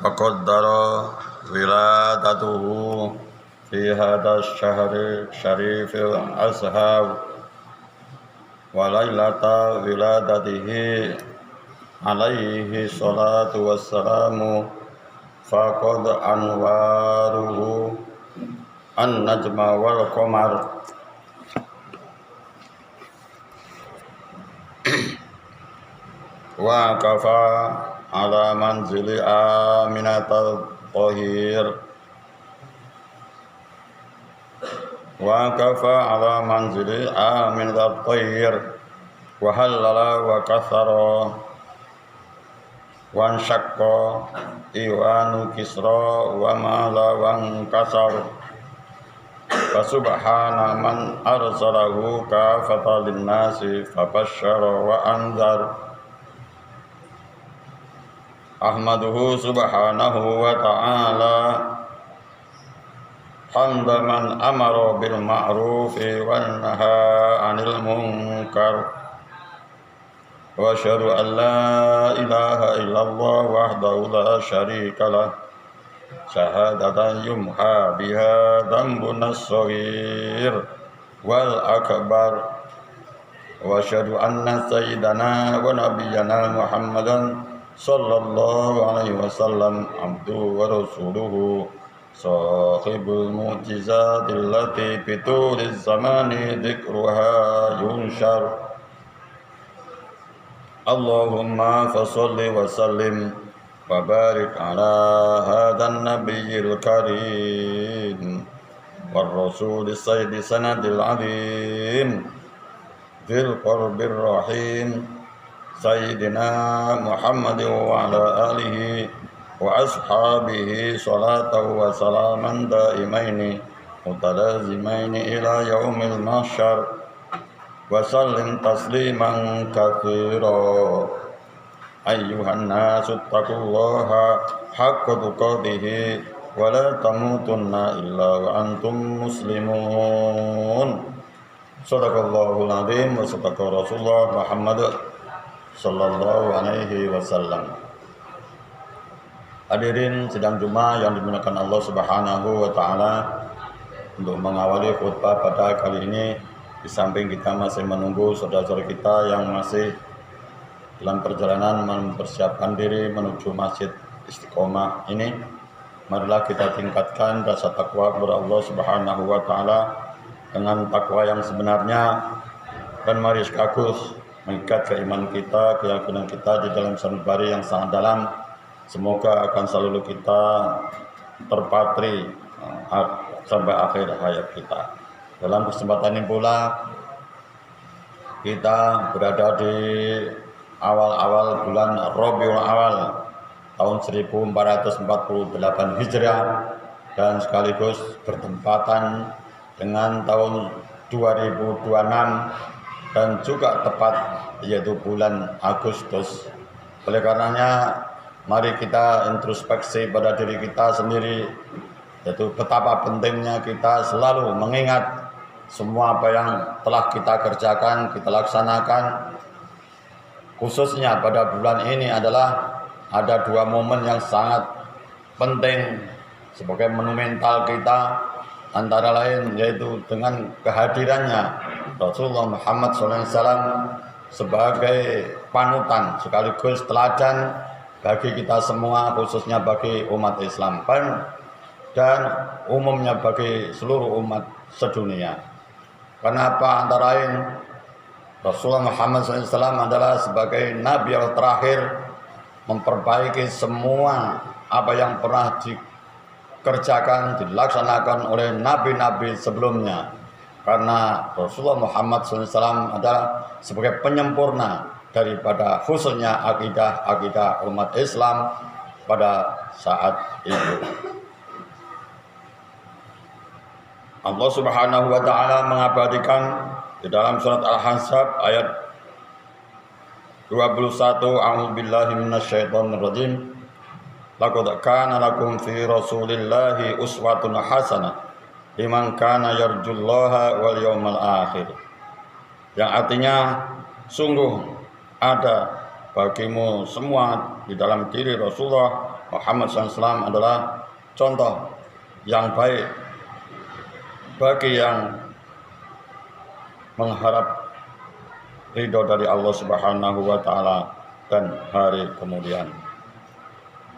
وقدر ولادته في هذا الشهر الشريف الأزهر وليلة ولادته عليه الصلاة والسلام فقد أنواره النجم والقمر وكفى على منزل آمنة الطهير وكفى على منزل آمنة الطهير وهلل وكثر وانشق إيوان كسرى ومال وانكسر فسبحان من أرسله كافة للناس فبشر وأنذر أحمده سبحانه وتعالى حمد من أمر بالمعروف ونهى عن المنكر وأشهد أن لا إله إلا الله وحده لا شريك له شهادة يمحى بها ذنبنا الصغير والأكبر وأشهد أن سيدنا ونبينا محمدا صلى الله عليه وسلم عبده ورسوله صاحب المعجزات التي بطول الزمان ذكرها ينشر اللهم فصل وسلم وبارك على هذا النبي الكريم والرسول السيد سند العظيم ذي القرب الرحيم سيدنا محمد وعلى آله وأصحابه صلاة وسلاما دائمين متلازمين إلى يوم المحشر وسلم تسليما كثيرا أيها الناس اتقوا الله حق تقاته ولا تموتن إلا وأنتم مسلمون صدق الله العظيم وصدق رسول الله محمد sallallahu alaihi wasallam. Hadirin sidang Jumat yang dimuliakan Allah Subhanahu wa taala, untuk mengawali khutbah pada kali ini, di samping kita masih menunggu saudara-saudara kita yang masih dalam perjalanan mempersiapkan diri menuju Masjid Istiqomah ini, marilah kita tingkatkan rasa takwa kepada Allah Subhanahu wa taala dengan takwa yang sebenarnya, dan mari sekaligus mengikat keimanan kita, keyakinan kita di dalam sanubari yang sangat dalam. Semoga akan selalu kita terpatri sampai akhir hayat kita. Dalam kesempatan ini pula kita berada di awal-awal bulan Rabiul Awal tahun 1448 Hijriah, dan sekaligus bertempatan dengan tahun 2026 dan juga tepat yaitu bulan Agustus. Oleh karenanya mari kita introspeksi pada diri kita sendiri, yaitu betapa pentingnya kita selalu mengingat semua apa yang telah kita kerjakan, kita laksanakan. Khususnya pada bulan ini adalah ada dua momen yang sangat penting sebagai monumental kita, antara lain yaitu dengan kehadirannya Rasulullah Muhammad SAW sebagai panutan sekaligus teladan bagi kita semua, khususnya bagi umat Islam dan umumnya bagi seluruh umat sedunia. Kenapa? Antara lain Rasulullah Muhammad SAW adalah sebagai Nabi yang terakhir memperbaiki semua apa yang pernah dikerjakan, dilaksanakan oleh nabi-nabi sebelumnya. Karena Rasulullah Muhammad SAW adalah sebagai penyempurna daripada khususnya akidah umat Islam pada saat itu. Allah Subhanahu wa taala mengabadikan di dalam surat Al-Ahzab ayat 21, a'udzubillahi minasyaitonir rajim. Laqad kana lakum fi Rasulillahi uswatun hasanah liman kana yarjullaha wal yawmal akhir. Yang artinya sungguh ada bagimu semua di dalam diri Rasulullah Muhammad SAW adalah contoh yang baik bagi yang mengharap ridho dari Allah Subhanahu wa Ta'ala dan hari kemudian.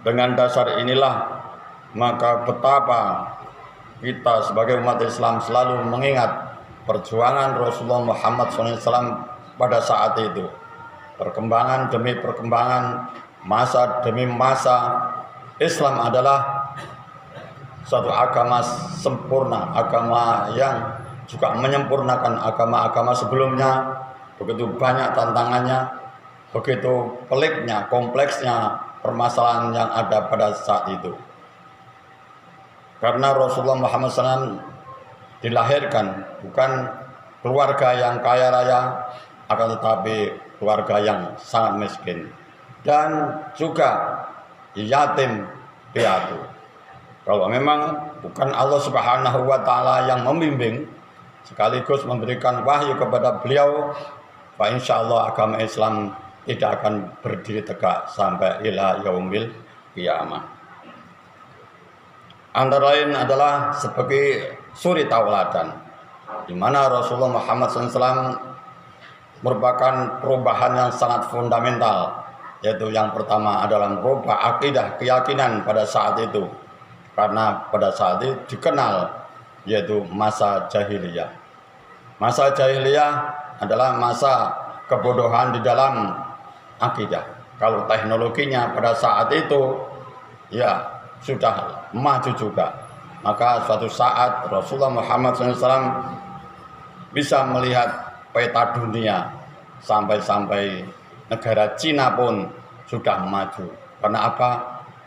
Dengan dasar inilah maka betapa kita sebagai umat Islam selalu mengingat perjuangan Rasulullah Muhammad SAW pada saat itu. Perkembangan demi perkembangan, masa demi masa, Islam adalah suatu agama sempurna, agama yang juga menyempurnakan agama-agama sebelumnya. Begitu banyak tantangannya, begitu peliknya, kompleksnya permasalahan yang ada pada saat itu. Karena Rasulullah Muhammad SAW dilahirkan bukan keluarga yang kaya raya, akan tetapi keluarga yang sangat miskin dan juga yatim piatu. Kalau memang bukan Allah Subhanahu wa Ta'ala yang membimbing sekaligus memberikan wahyu kepada beliau, fa insyaallah agama Islam tidak akan berdiri tegak sampai ila yaumil qiyamah. Antara lain adalah sebagai suri tauladan, di mana Rasulullah Muhammad SAW merupakan perubahan yang sangat fundamental, yaitu yang pertama adalah merubah akidah, keyakinan pada saat itu, karena pada saat itu dikenal yaitu masa jahiliyah. Masa jahiliyah adalah masa kebodohan di dalam akidah. Kalau teknologinya pada saat itu ya sudah maju juga, maka suatu saat Rasulullah Muhammad SAW bisa melihat peta dunia, sampai-sampai negara Cina pun sudah maju. Karena apa?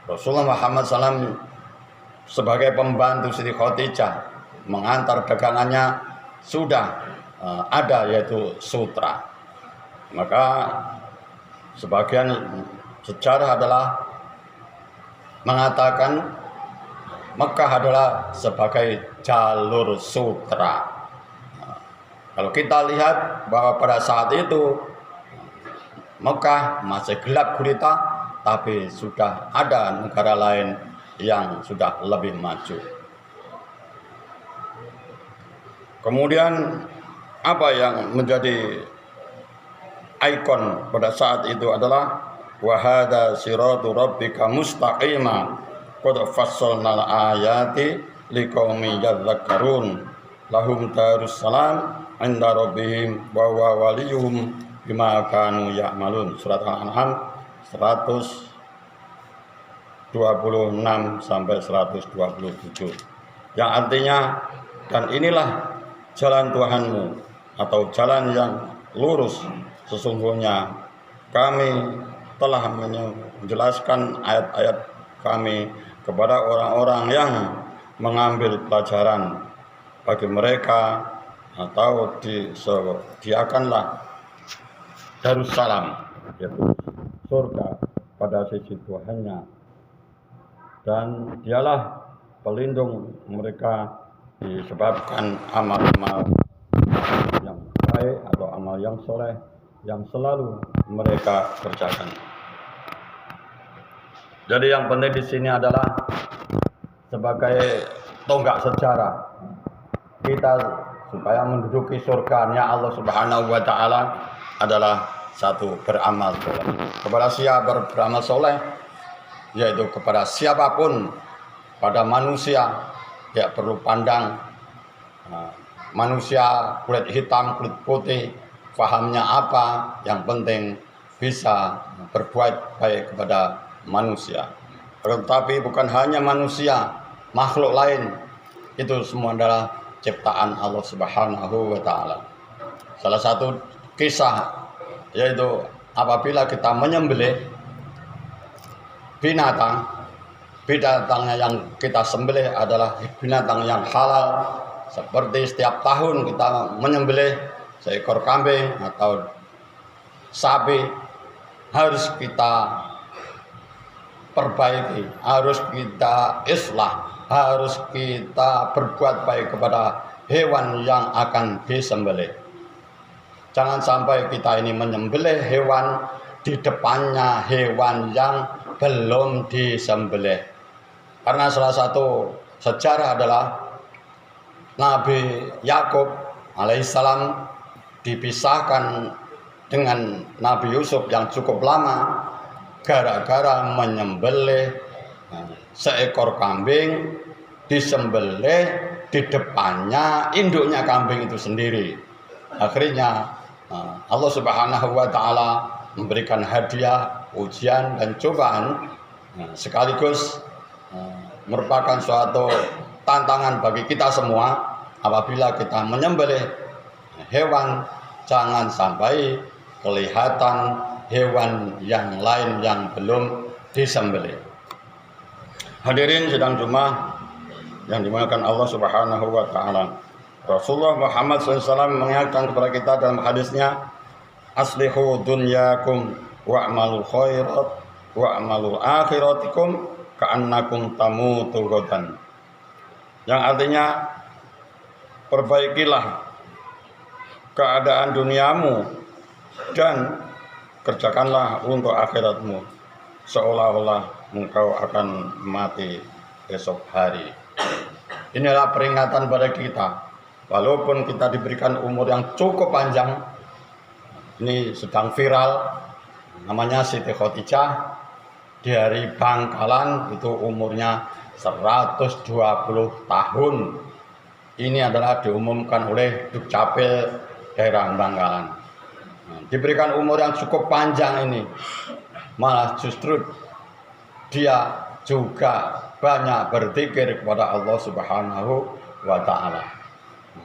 Rasulullah Muhammad SAW sebagai pembantu Siti Khadijah mengantar dagangannya sudah ada, yaitu sutra. Maka sebagian sejarah adalah mengatakan Mekah adalah sebagai jalur sutra. Kalau kita lihat bahwa pada saat itu Mekah masih gelap gulita, tapi sudah ada negara lain yang sudah lebih maju. Kemudian apa yang menjadi ikon pada saat itu adalah wa hadza siratu rabbika mustaqima qad fassalnal ayati liqaumin yadhakkarun lahum darussalam inda rabbihim wa huwa waliyuhum bima kanu ya'malun. Surat Al-An'am 126 sampai 127. Yang artinya, dan inilah jalan Tuhanmu atau jalan yang lurus, sesungguhnya kami telah menjelaskan ayat-ayat kami kepada orang-orang yang mengambil pelajaran bagi mereka, atau disediakanlah Darussalam, yaitu surga pada sisi Tuhannya, dan dialah pelindung mereka disebabkan amal-amal yang baik atau amal yang soleh yang selalu mereka kerjakan. Jadi yang penting di sini adalah sebagai tonggak sejarah kita supaya menduduki surganya Allah Subhanahu wa Ta'ala adalah satu, beramal soleh. Kepada siapa beramal soleh, yaitu kepada siapapun, pada manusia, tidak perlu pandang manusia kulit hitam, kulit putih, fahamnya apa, yang penting bisa berbuat baik kepada manusia. Tetapi bukan hanya manusia, makhluk lain, itu semua adalah ciptaan Allah Subhanahu wa Ta'ala. Salah satu kisah yaitu apabila kita menyembelih binatang, binatangnya yang kita sembelih adalah binatang yang halal. Seperti setiap tahun kita menyembelih seekor kambing atau sapi, harus kita perbaiki, harus kita islah, harus kita berbuat baik kepada hewan yang akan disembelih. Jangan sampai kita ini menyembelih hewan di depannya hewan yang belum disembelih. Karena salah satu sejarah adalah Nabi Yakub alaihissalam dipisahkan dengan Nabi Yusuf yang cukup lama gara-gara menyembelih seekor kambing, disembelih di depannya induknya kambing itu sendiri. Akhirnya Allah Subhanahu wa taala memberikan hadiah, ujian dan cobaan sekaligus merupakan suatu tantangan bagi kita semua. Apabila kita menyembelih hewan, jangan sampai kelihatan hewan yang lain yang belum disembelih. Hadirin sidang Jumat yang dimuliakan Allah Subhanahu wa taala. Rasulullah Muhammad SAW mengingatkan kepada kita dalam hadisnya, aslihu dunyakum wa'malu khairat wa'malu akhiratikum ka'annakum tamutu ghadan. Yang artinya, perbaikilah keadaan duniamu dan kerjakanlah untuk akhiratmu seolah-olah engkau akan mati esok hari. Inilah peringatan pada kita. Walaupun kita diberikan umur yang cukup panjang, ini sedang viral, namanya Siti Khadijah dari Bangkalan, itu umurnya 120 tahun. Ini adalah diumumkan oleh Dukcapil daerah Bangkalan. Diberikan umur yang cukup panjang ini, malah justru dia juga banyak berzikir kepada Allah Subhanahu wa taala.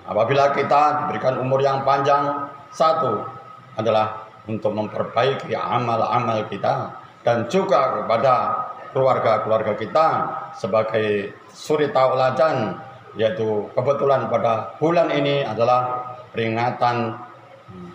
Apabila kita diberikan umur yang panjang, satu adalah untuk memperbaiki amal-amal kita dan juga kepada keluarga-keluarga kita sebagai suri tauladan, yaitu kebetulan pada bulan ini adalah peringatan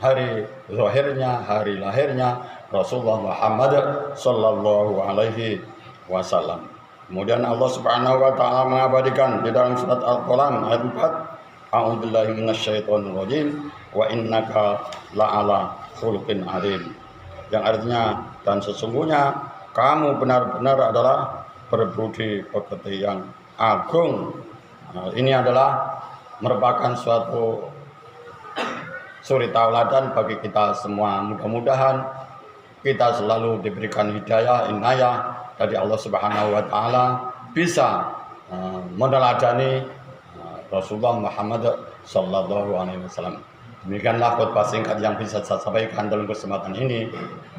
hari lahirnya, hari lahirnya Rasulullah Muhammad sallallahu alaihi wasallam. Kemudian Allah Subhanahu wa taala mengabadikan di dalam surat Al-Qalam ayat 4, a'udzubillahi minasyaitonir rajim wa innaka la'ala khuluqin adzim. Yang artinya, dan sesungguhnya kamu benar-benar adalah berbudi pekerti yang agung. Ini adalah merupakan suatu suri tauladan bagi kita semua. Mudah-mudahan kita selalu diberikan hidayah, inayah dari Allah Subhanahu wa taala, bisa meneladani Rasulullah Muhammad sallallahu alaihi wasallam. Demikianlah khutbah singkat yang bisa saya sampaikan dalam kesempatan ini.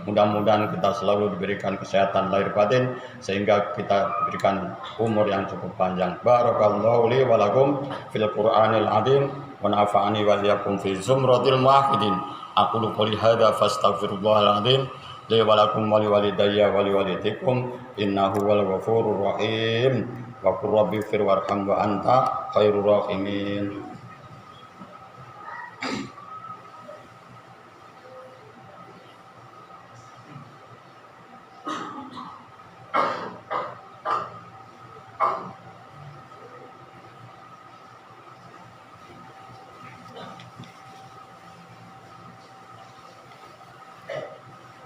Mudah-mudahan kita selalu diberikan kesehatan lahir batin sehingga kita diberikan umur yang cukup panjang. Barakallahu li wa lakum fil Qur'anil azim wa nafa'ani wa iyyakum fi zumratil muwahhidin. Aqulu qouli hadza fastaghfirullahal azim li wa lakum wa li walidayya wa li walidikum innahu wal ghafurur rahim. Wa qur rabbi fir warham wa anta khairur rahimin.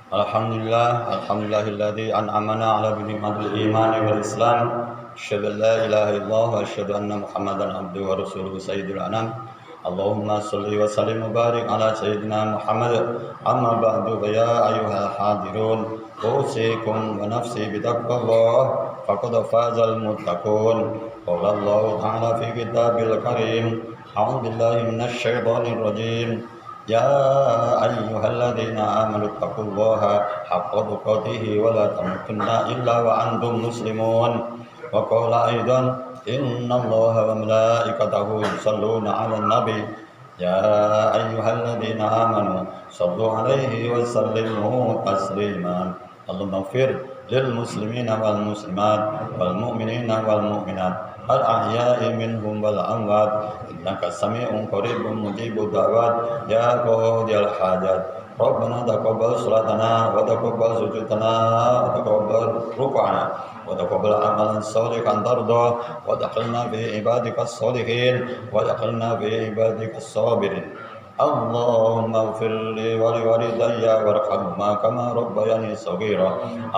Alhamdulillahilladzi an'amana ala ni'matil iman wal islam. Asyhadu an la ilaha illallah wa asyhadu anna Muhammadan abduhu wa rasuluhu sayyidul anam. Allahumma shalli wa sallim wa barik ala sayyidina Muhammad. Amma ba'du, ya ayyuhal hadirun, usikum wa nafsi bi taqwallah faqad fazal muttaqun. Qala Allah ta'ala fi kitabil karim, a'udzu billahi minasy syaithanir rajim. Ya ayyuhalladzina amanu taqullaha haqqa tuqatih wa la tamutunna illa wa antum muslimun. Wa qala aidan innallaha wa malaikatahu yusholluna 'alan nabi. Ya ayyuhalladzina amanu shallu 'alaihi wa sallimu taslima. Allahumma ighfir lil muslimina wal muslimat wal mu'minina wal mu'minat al ahya'i minhum wal amwat innaka sami'un qaribun mujibud da'wat ya qadiyal hajat. Rabbana taqabbal salatana wa taqabbal sujudana wa taqabbal ruk'ana wa taqabbal amalan sholihan tarda wa adkhilna fi ibadikas sholihin wa adkhilna fi ibadikas sabirin. اللهم اغفر لي ولوالدي وارحمهما كما ربياني صغيرا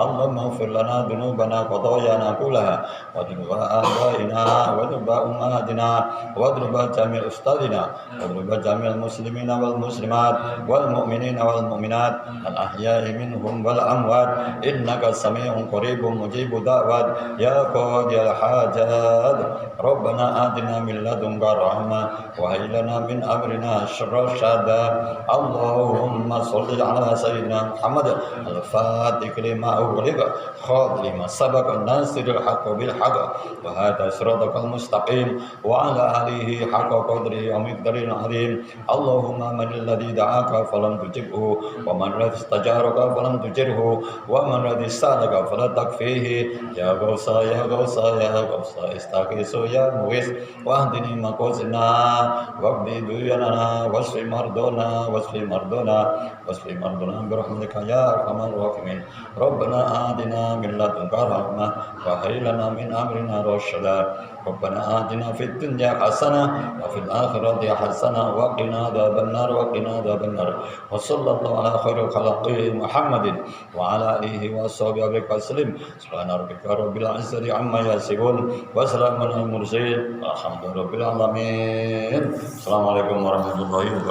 اللهم اغفر لنا ذنوبنا خطايانا كلها وذنوب آبائنا وذنوب أمهاتنا وذنوب جميع أستاذنا وذنوب جميع المسلمين والمسلمات والمؤمنين والمؤمنات الأحياء منهم والأموات إنك سميع قريب مجيب دعوات يا قاضي الحاجات ربنا آتنا من لدنك رحمة وهب لنا من أمرنا رشدا اللهم صل على سيدنا محمد الفاتح لما أغلق خاطر لما سبق الناصر الحق بالحق وهذا صراطك المستقيم وعلى آله حق قدره ومقداره العظيم اللهم من الذي دعاك فلم تجبه ومن الذي استجارك فلم تجره ومن الذي سألك فلا تكفيه يا غوث يا غوث يا غوث استغيث يا مغيث واهدني مقوسنا واقضي ديوننا واشف مرضنا واشف مرضنا واشف مرضنا برحمتك يا ارحم الراحمين ربنا آتنا من لدنك رحمة وهب لنا من أمرنا رشدا ربنا آتنا في الدنيا حسنة وفي الآخرة حسنة وقنا عذاب النار وقنا عذاب النار وصلى الله على خير خلقه محمد وعلى آله وصحبه وسلم سبحان ربك رب العزة عما يصفون وسلام على المرسلين والحمد لله رب العالمين. Assalamualaikum warahmatullahi wabarakatuh.